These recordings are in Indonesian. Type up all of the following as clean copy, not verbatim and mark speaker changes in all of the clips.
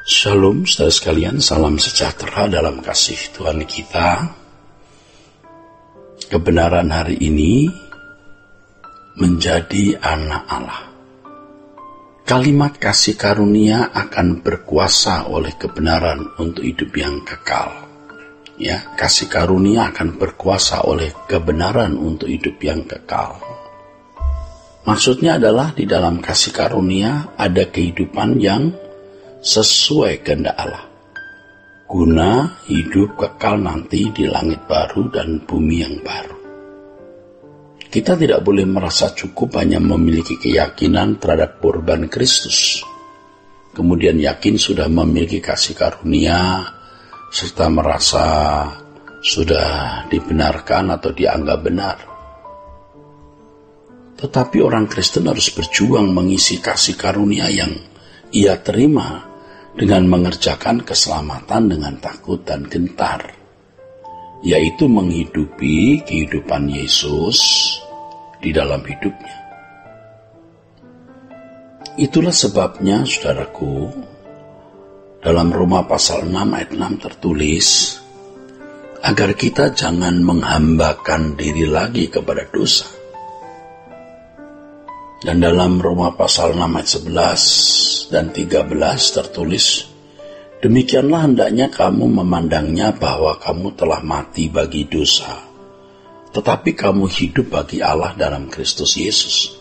Speaker 1: Shalom saudara sekalian, salam sejahtera dalam kasih Tuhan kita. Kebenaran hari ini menjadi anak Allah. Kalimat kasih karunia akan berkuasa oleh kebenaran untuk hidup yang kekal. Ya, kasih karunia akan berkuasa oleh kebenaran untuk hidup yang kekal. Maksudnya adalah di dalam kasih karunia ada kehidupan yang sesuai kehendak Allah, guna hidup kekal nanti di langit baru dan bumi yang baru. Kita tidak boleh merasa cukup hanya memiliki keyakinan terhadap korban Kristus, kemudian yakin sudah memiliki kasih karunia, serta merasa sudah dibenarkan atau dianggap benar. Tetapi orang Kristen harus berjuang mengisi kasih karunia yang ia terima dengan mengerjakan keselamatan dengan takut dan gentar, yaitu menghidupi kehidupan Yesus di dalam hidupnya. Itulah sebabnya, saudaraku, dalam Roma pasal 6 ayat 6 tertulis, agar kita jangan menghambakan diri lagi kepada dosa. Dan dalam Roma pasal 6 ayat 11 dan 13 tertulis, demikianlah hendaknya kamu memandangnya bahwa kamu telah mati bagi dosa, tetapi kamu hidup bagi Allah dalam Kristus Yesus.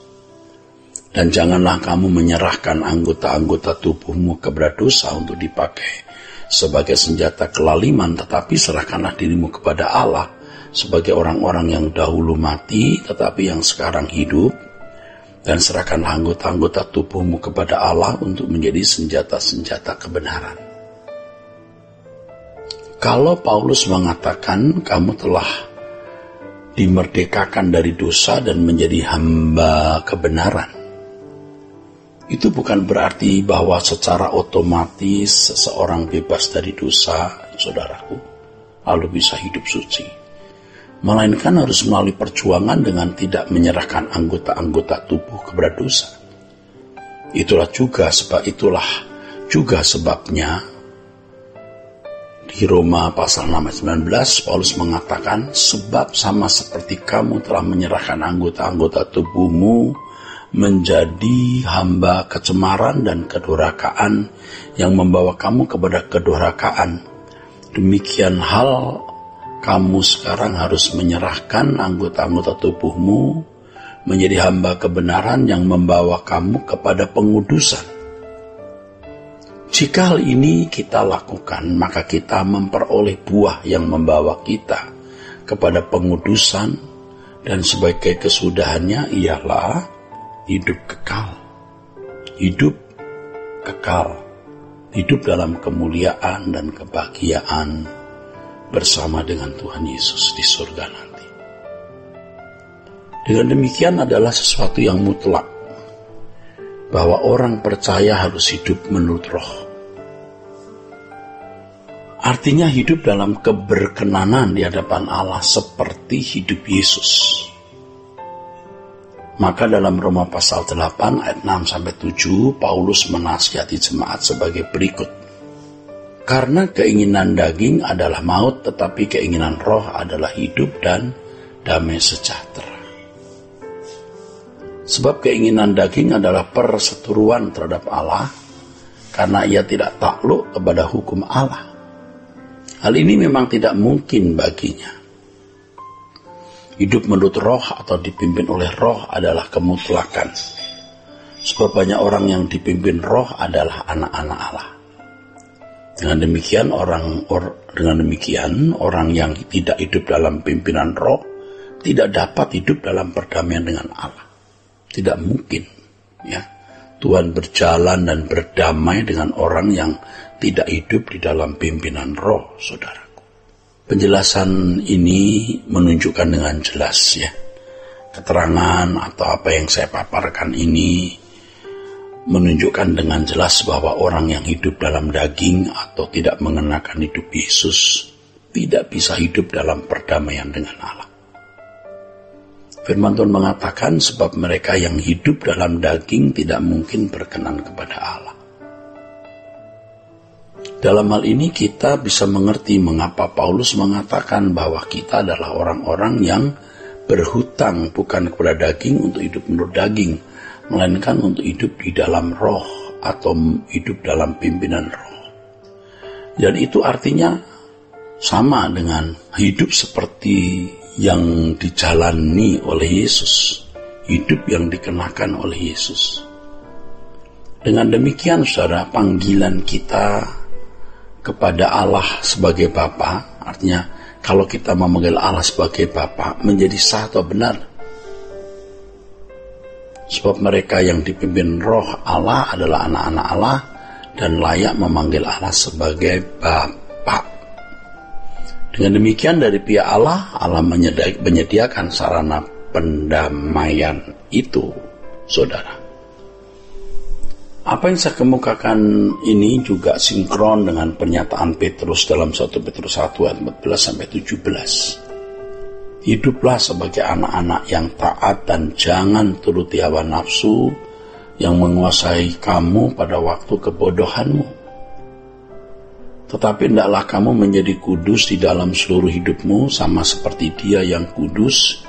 Speaker 1: Dan janganlah kamu menyerahkan anggota-anggota tubuhmu kepada dosa untuk dipakai sebagai senjata kelaliman, tetapi serahkanlah dirimu kepada Allah sebagai orang-orang yang dahulu mati, tetapi yang sekarang hidup. Dan serahkanlah anggota-anggota tubuhmu kepada Allah untuk menjadi senjata-senjata kebenaran. Kalau Paulus mengatakan kamu telah dimerdekakan dari dosa dan menjadi hamba kebenaran, itu bukan berarti bahwa secara otomatis seseorang bebas dari dosa, saudaraku, lalu bisa hidup suci. Melainkan harus melalui perjuangan dengan tidak menyerahkan anggota-anggota tubuh kepada dosa. Itulah juga sebabnya di Roma pasal 6 ayat 19 Paulus mengatakan, sebab sama seperti kamu telah menyerahkan anggota-anggota tubuhmu menjadi hamba kecemaran dan kedurhakaan yang membawa kamu kepada kedurhakaan, demikian hal kamu sekarang harus menyerahkan anggota-anggota tubuhmu menjadi hamba kebenaran yang membawa kamu kepada pengudusan. Jika hal ini kita lakukan, maka kita memperoleh buah yang membawa kita kepada pengudusan, dan sebagai kesudahannya ialah hidup kekal. Hidup kekal. Hidup dalam kemuliaan dan kebahagiaan bersama dengan Tuhan Yesus di surga nanti. Dengan demikian adalah sesuatu yang mutlak, bahwa orang percaya harus hidup menurut roh. Artinya hidup dalam keberkenanan di hadapan Allah seperti hidup Yesus. Maka dalam Roma pasal 8 ayat 6-7 Paulus menasihati jemaat sebagai berikut. Karena keinginan daging adalah maut, tetapi keinginan roh adalah hidup dan damai sejahtera. Sebab keinginan daging adalah perseteruan terhadap Allah, karena ia tidak takluk kepada hukum Allah. Hal ini memang tidak mungkin baginya. Hidup menurut roh atau dipimpin oleh roh adalah kemutlakan. Sebab banyak orang yang dipimpin roh adalah anak-anak Allah. Dengan demikian orang yang tidak hidup dalam pimpinan roh tidak dapat hidup dalam perdamaian dengan Allah. Tidak mungkin, ya. Tuhan berjalan dan berdamai dengan orang yang tidak hidup di dalam pimpinan roh, saudaraku. Penjelasan ini menunjukkan dengan jelas, ya. Keterangan atau apa yang saya paparkan ini menunjukkan dengan jelas bahwa orang yang hidup dalam daging atau tidak mengenakan hidup Yesus tidak bisa hidup dalam perdamaian dengan Allah. Firman Tuhan mengatakan sebab mereka yang hidup dalam daging tidak mungkin berkenan kepada Allah. Dalam hal ini kita bisa mengerti mengapa Paulus mengatakan bahwa kita adalah orang-orang yang berhutang bukan kepada daging untuk hidup menurut daging, melainkan untuk hidup di dalam roh atau hidup dalam pimpinan roh. Dan itu artinya sama dengan hidup seperti yang dijalani oleh Yesus, hidup yang dikenakan oleh Yesus. Dengan demikian, saudara, panggilan kita kepada Allah sebagai Bapa, artinya kalau kita memanggil Allah sebagai Bapa, menjadi sah atau benar. Sebab mereka yang dipimpin roh Allah adalah anak-anak Allah dan layak memanggil Allah sebagai Bapa. Dengan demikian dari pihak Allah, Allah menyediakan sarana pendamaian itu, saudara. Apa yang saya kemukakan ini juga sinkron dengan pernyataan Petrus dalam 1 Petrus 1 ayat 14-17. Hiduplah sebagai anak-anak yang taat dan jangan turuti hawa nafsu yang menguasai kamu pada waktu kebodohanmu. Tetapi hendaklah kamu menjadi kudus di dalam seluruh hidupmu sama seperti Dia yang kudus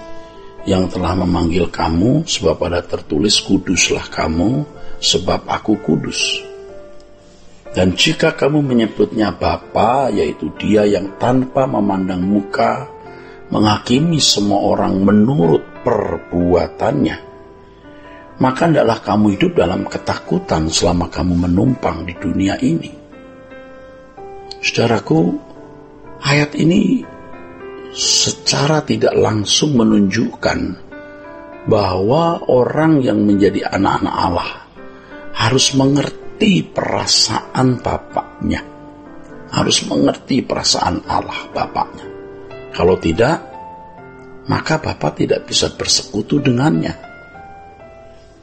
Speaker 1: yang telah memanggil kamu, sebab ada tertulis kuduslah kamu sebab aku kudus. Dan jika kamu menyebutnya Bapa, yaitu Dia yang tanpa memandang muka menghakimi semua orang menurut perbuatannya, maka hendaklah kamu hidup dalam ketakutan selama kamu menumpang di dunia ini. Saudaraku, ayat ini secara tidak langsung menunjukkan bahwa orang yang menjadi anak-anak Allah harus mengerti perasaan Bapaknya, harus mengerti perasaan Allah Bapaknya. Kalau tidak, maka Bapa tidak bisa bersekutu dengannya.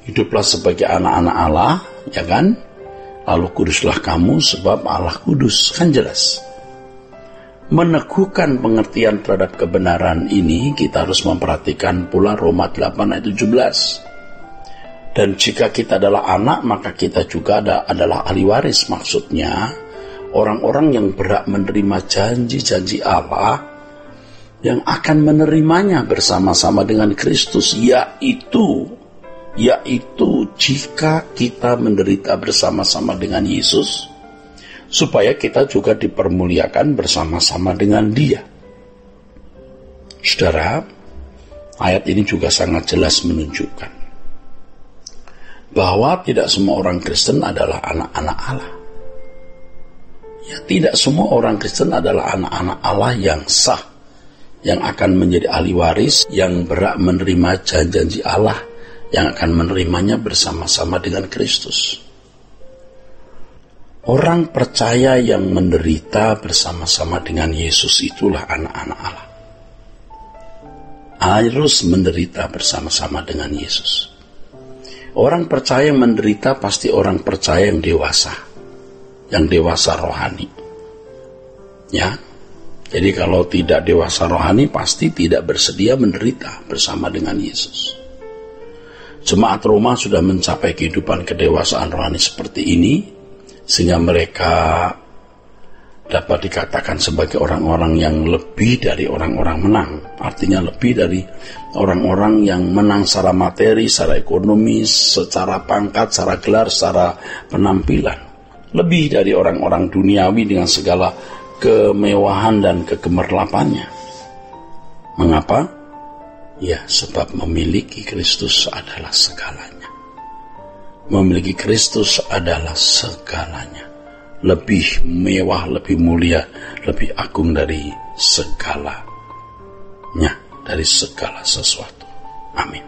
Speaker 1: Hiduplah sebagai anak-anak Allah, ya kan? Lalu kuduslah kamu sebab Allah kudus, kan jelas. Meneguhkan pengertian terhadap kebenaran ini, kita harus memperhatikan pula Roma 8 ayat 17. Dan jika kita adalah anak, maka kita juga adalah ahli waris. Maksudnya, orang-orang yang berhak menerima janji-janji Allah, yang akan menerimanya bersama-sama dengan Kristus, yaitu jika kita menderita bersama-sama dengan Yesus, supaya kita juga dipermuliakan bersama-sama dengan Dia. Saudara, ayat ini juga sangat jelas menunjukkan bahwa tidak semua orang Kristen adalah anak-anak Allah. Ya, tidak semua orang Kristen adalah anak-anak Allah yang sah, yang akan menjadi ahli waris, yang berhak menerima janji-janji Allah, yang akan menerimanya bersama-sama dengan Kristus. Orang percaya yang menderita bersama-sama dengan Yesus itulah anak-anak Allah. Harus menderita bersama-sama dengan Yesus. Orang percaya yang menderita pasti orang percaya yang dewasa rohani. Ya, jadi kalau tidak dewasa rohani pasti tidak bersedia menderita bersama dengan Yesus. Jemaat Roma sudah mencapai kehidupan kedewasaan rohani seperti ini, sehingga mereka dapat dikatakan sebagai orang-orang yang lebih dari orang-orang menang. Artinya lebih dari orang-orang yang menang secara materi, secara ekonomi, secara pangkat, secara gelar, secara penampilan. Lebih dari orang-orang duniawi dengan segala kemewahan dan kegemerlapannya. Mengapa? Ya, sebab memiliki Kristus adalah segalanya. Memiliki Kristus adalah segalanya. Lebih mewah, lebih mulia, lebih agung dari segalanya, dari segala sesuatu. Amin.